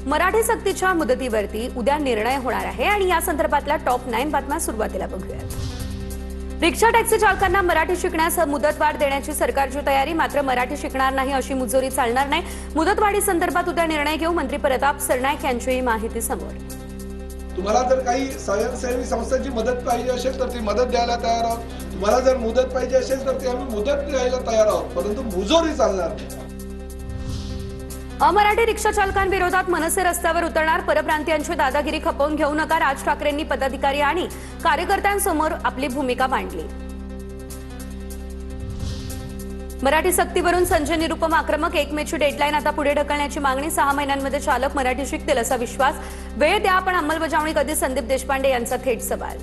मराठी सक्तीच्या मुदतीवरती उद्या निर्णय होणार आहे आणि या संदर्भातल्या टॉप 9 बातम्या सुरुवातीला बघूयात। रिक्षा टॅक्सी चालकांना मराठी शिकण्यास मुदतवाढ देण्याची सरकारची तयारी, मात्र मराठी शिकणार नाही अशी मुजोरी चालणार नाही। मुदतवाढी संदर्भात उद्या निर्णय घेऊ, मंत्री प्रताप सरनाईक यांची माहिती समोर। तुम्हाला जर काही स्वयंसेवी संस्थांची मदत पाहिजे असेल तर ती मदत द्यायला तयार आहोत, तुम्हाला जर मुदत पाहिजे असेल तर ती आम्ही मुदत द्यायला तयार आहोत, परंतु मुजोरी चालणार नाही। अमराठी रिक्षा चालकांविरोधात मनसे रस्त्यावर उतरणार, परप्रांतीयांची दादागिरी खपवून घेऊ नका, राज ठाकरेंनी पदाधिकारी आणि कार्यकर्त्यांसमोर आपली भूमिका मांडली। मराठी सक्तीवरून संजय निरुपम आक्रमक, 1 मेची डेडलाईन आता पुढे ढकलण्याची मागणी, 6 महिन्यांमध्ये चालक मराठी शिकतील असा विश्वास, वेळ द्या पण अंमलबजावणी कधी, संदीप देशपांडे यांचा थेट सवाल।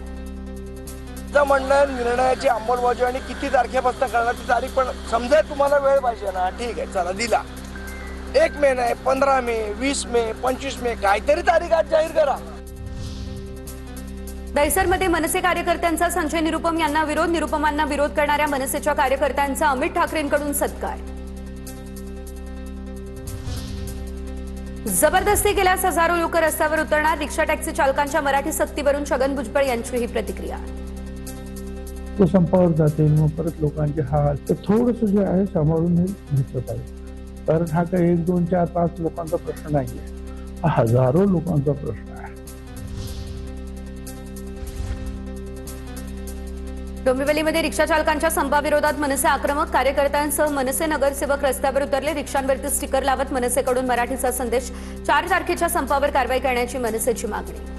म्हणणं निर्णयाची अंमलबजावणी किती तारखेपासून करण्याची तारीख पण समजा, तुम्हाला वेळ पाहिजे ना, ठीक आहे चला दिला, 1 मे नाही, 15 मे, 20 मे, 25 मे, काहीतरी तारीख आज जाहीर करा। दहिसरमध्ये मनसे कार्यकर्त्यांचा संजय निरुपम यांना विरोध, निरुपमांना विरोध करणाऱ्या मनसेच्या कार्यकर्त्यांचा अमित ठाकरेंकडून सत्कार। जबरदस्ती केल्यास हजारो लोक रस्त्यावर उतरणार, रिक्षा टॅक्सी चालकांच्या मराठी सक्तीवरून छगन भुजबळ यांची ही प्रतिक्रिया। तो संपावर जाते, मग परत लोकांचे हाल, तर थोडंसं जे आहे सांभाळून घेतलं पाहिजे, कारण हा काही 1, 2, 4, 5 लोकांचा प्रश्न नाहीये, हा हजारो लोकांचा प्रश्न आहे। डोंबिवलीमध्ये रिक्षा चालकांच्या संपाविरोधात मनसे आक्रमक, कार्यकर्त्यांसह मनसे नगरसेवक रस्त्यावर उतरले, रिक्षांवरती स्टिकर लावत मनसेकडून मराठीचा संदेश, 4 तारखेच्या संपावर कारवाई करण्याची मनसेची मागणी।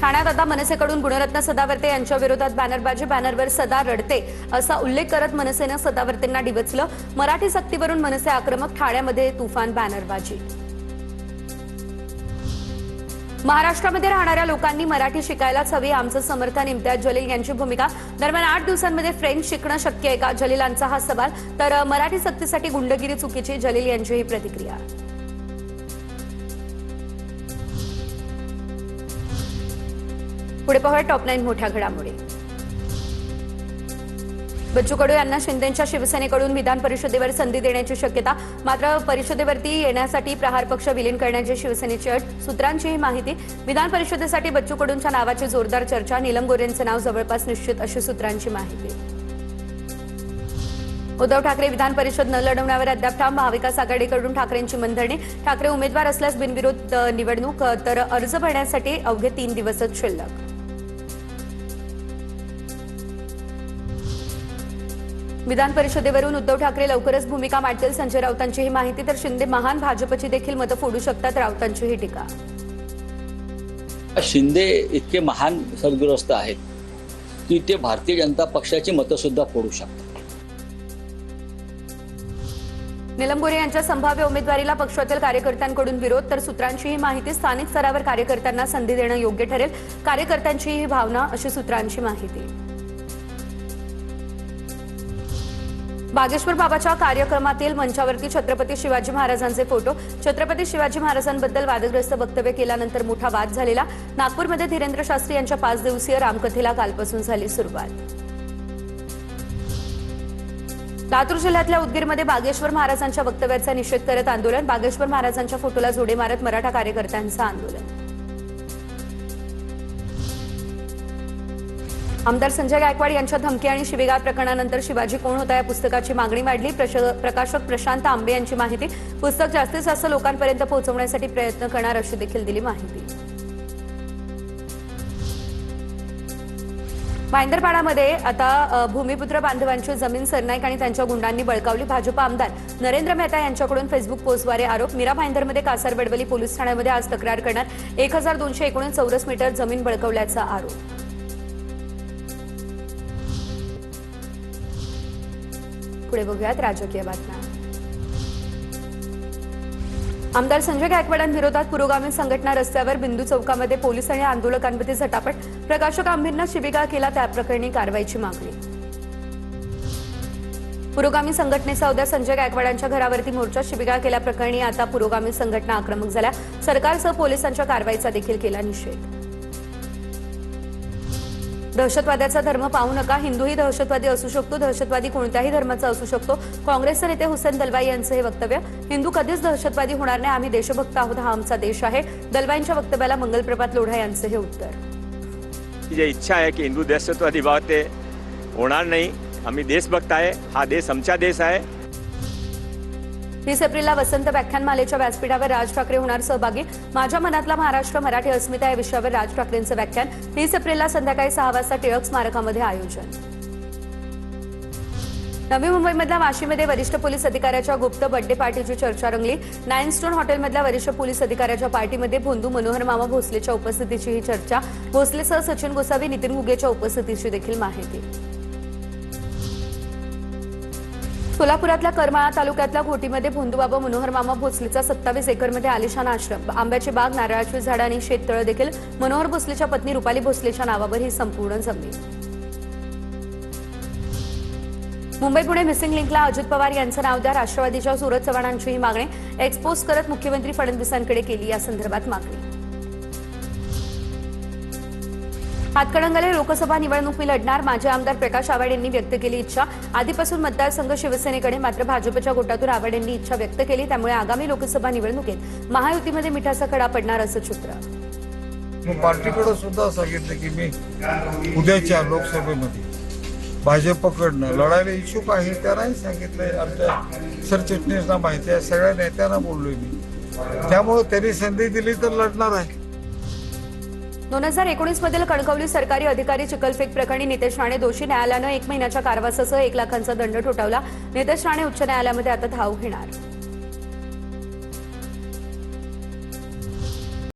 ठाण्यात आता मनसेकडून गुणरत्न सदावर्ते यांच्या विरोधात बॅनरबाजी, बॅनरवर सदा रडते असा उल्लेख करत मनसेनं सदावर्तेंना डिवचलं, मराठी सक्तीवरून मनसे आक्रमक, ठाण्यामध्ये तुफान बॅनरबाजी। महाराष्ट्रामध्ये राहणाऱ्या लोकांनी मराठी शिकायलाच हवी, आमचं समर्थन, इम्तियाज जलील यांची भूमिका। दरम्यान 8 दिवसांमध्ये फ्रेंच शिकणं शक्य आहे का, जलीलांचा हा सवाल, तर मराठी सक्तीसाठी गुंडगिरी चुकीची, जलील यांची ही प्रतिक्रिया। पुढे पाहूया टॉप 9 मोठ्या घडामोडी। बच्चू कडू यांना शिंदेच्या शिवसेनेकडून विधान परिषदेवर संधी देण्याची शक्यता, मात्र परिषदेवरती येण्यासाठी प्रहार पक्ष विलीन करण्याची शिवसेनेची अट, सूत्रांची ही माहिती। विधान परिषदेसाठी बच्चू कडूंच्या नावाची जोरदार चर्चा, नीलम गोऱ्हेंचं नाव जवळपास निश्चित अशी सूत्रांची माहिती। उद्धव ठाकरे विधान परिषद न लढवण्यावर अद्याप ठाम, महाविकास आघाडीकडून ठाकरेंची मनधरणी, ठाकरे उमेदवार असल्यास बिनविरोध निवडणूक, तर अर्ज भरण्यासाठी अवघे 3 दिवसच शिल्लक। विधान परिषदेवरून उद्धव ठाकरे लवकरच भूमिका मांडतील, संजय राऊतांची ही माहिती, तर शिंदे महान, भाजपची देखील मतं फोडू शकतात, राऊतांची ही टीका। शिंदे इतके महान सद्ग्रस्त आहेत की ते भारतीय जनता पक्षाची मतं सुद्धा फोडू शकतात। नीलम गोऱ्हे यांच्या संभाव्य उमेदवारीला पक्षातील कार्यकर्त्यांकडून विरोध, तर सूत्रांची ही माहिती, स्थानिक स्तरावर कार्यकर्त्यांना संधी देणं योग्य ठरेल, कार्यकर्त्यांची ही भावना अशी सूत्रांची माहिती। बागेश्वर बाबाच्या कार्यक्रमातील मंचावरती छत्रपती शिवाजी महाराजांचे फोटो, छत्रपती शिवाजी महाराजांबद्दल वादग्रस्त वक्तव्य केल्यानंतर मोठा वाद झालेला, नागपूरमध्ये धीरेंद्र शास्त्री यांच्या 5 दिवसीय रामकथेला कालपासून झाली सुरुवात। लातूर जिल्ह्यातल्या उदगीरमध्ये बागेश्वर महाराजांच्या वक्तव्याचा निषेध करत आंदोलन, बागेश्वर महाराजांच्या फोटोला जोडे मारत मराठा कार्यकर्त्यांचं आंदोलन। आमदार संजय गायकवाड यांच्या धमकी आणि शिवीगाळ प्रकरणानंतर शिवाजी कोण होता या पुस्तकाची मागणी वाढली, प्रकाशक प्रशांत आंबे यांची माहिती, पुस्तक जास्तीत जास्त लोकांपर्यंत पोहोचवण्यासाठी प्रयत्न करणार अशी देखील दिली माहिती। भाईंदरपाडामध्ये आता भूमिपुत्र बांधवांची जमीन सरनाईक आणि त्यांच्या गुंडांनी बळकावली, भाजप आमदार नरेंद्र मेहता यांच्याकडून फेसबुक पोस्टद्वारे आरोप, मीरा भाईंदरमध्ये कासार वडवली पोलीस ठाण्यामध्ये आज तक्रार करणार, 1219 चौरस मीटर जमीन बळकावल्याचा आरोप। पुढे बघूयात राजकीय बातम्या। आमदार संजय गायकवाडांविरोधात पुरोगामी संघटना रस्त्यावर बिंदू चौकामध्ये पोलीस आणि आंदोलकांमध्ये झटापट, प्रकाशक आंबेंना शिवीगाळ केला त्याप्रकरणी कारवाईची मागणी। पुरोगामी संघटनेचा उद्या संजय गायकवाडांच्या घरावरती मोर्चा, शिवीगाळ केल्याप्रकरणी आता पुरोगामी संघटना आक्रमक झाल्या, सरकारसह पोलिसांच्या कारवाईचा देखील केला निषेध। दहशतवाद्याचा धर्म पाहू नका, हिंदूही दहशतवादी असू शकतो, दहशतवादी कोणत्याही धर्माचा असू शकतो. काँग्रेसचे नेते हुसेन दलवाई यांचं हे वक्तव्य. हिंदू कधीच दहशतवादी होणार नाही, आम्ही देशभक्त आहोत, हा आमचा देश आहे. दलवाईंच्या वक्तव्याला मंगलप्रभात लोढा यांचं हे उत्तर. जी इच्छा आहे की हिंदू दहशतवादी भाव ते होणार नाही, आम्ही देशभक्त आहे, हा देश आमचा देश आहे. 30 एप्रिलला वसंत व्याख्यानमालेच्या व्यासपीठावर राज ठाकरे होणार सहभागी. माझ्या मनातला महाराष्ट्र मराठी अस्मिता या विषयावर राज ठाकरेंचं व्याख्यान. 30 एप्रिलला संध्याकाळी 6 वाजता टिळक स्मारकामध्ये आयोजन. नवी मुंबईमधल्या वाशीमध्ये वरिष्ठ पोलीस अधिकाऱ्याच्या गुप्त बर्थडे पार्टीची चर्चा रंगली. 9 स्टोन हॉटेलमधल्या वरिष्ठ पोलीस अधिकाऱ्याच्या पार्टीमध्ये भोंदू मनोहर मामा भोसलेच्या उपस्थितीची ही चर्चा. भोसलेसह सचिन गोसावी, नितीन गुगेच्या उपस्थितीची देखील माहिती. सोलापुरातल्या करमाळा तालुक्यातल्या घोटीमध्ये भोंदूबाबा मनोहर मामा भोसलेचा 27 एकरमध्ये आलिशान आश्रम, आंब्याची बाग, नारळाची झाडं आणि शेततळं देखील. मनोहर भोसलेच्या पत्नी रुपाली भोसलेच्या नावावर ही संपूर्ण जमीन. मुंबई पुणे मिसिंग लिंकला अजित पवार यांचं नाव द्या, राष्ट्रवादीच्या सुरज चव्हाणांची ही मागणी. एक्सपोज करत मुख्यमंत्री फडणवीसांकडे केली या संदर्भात मागणी. हातकणंगले लोकसभा निवडणूक मी लढणार, माजी आमदार प्रकाश आव्हाड यांनी व्यक्त केली इच्छा. आधीपासून मतदारसंघ शिवसेनेकडे, मात्र भाजपच्या गोटातून आव्हाड यांनी इच्छा व्यक्त केली. त्यामुळे आगामी लोकसभा निवडणुकीत महायुतीमध्ये मिठाचा खडा पडणार असं चित्र. मी पार्टीकडे सुद्धा सांगितलं की मी उद्याच्या लोकसभेमध्ये भाजपकडनं लढायला इच्छुक आहे. त्यांनाही सांगितलंय, आमच्या सरचिटणीसना माहिती आहे, सगळ्या नेत्यांना बोललोय मी. त्यामुळे त्यांनी संधी दिली तर लढणार आहे. 2019 मधील कणकवली सरकारी अधिकारी चिखलफेक प्रकरणी नितेश राणे दोषी. न्यायालयानं 1 महिन्याच्या कारावासासह 1 लाखांचा दंड ठोठावला. नितेश राणे उच्च न्यायालयामध्ये आता धाव घेणार.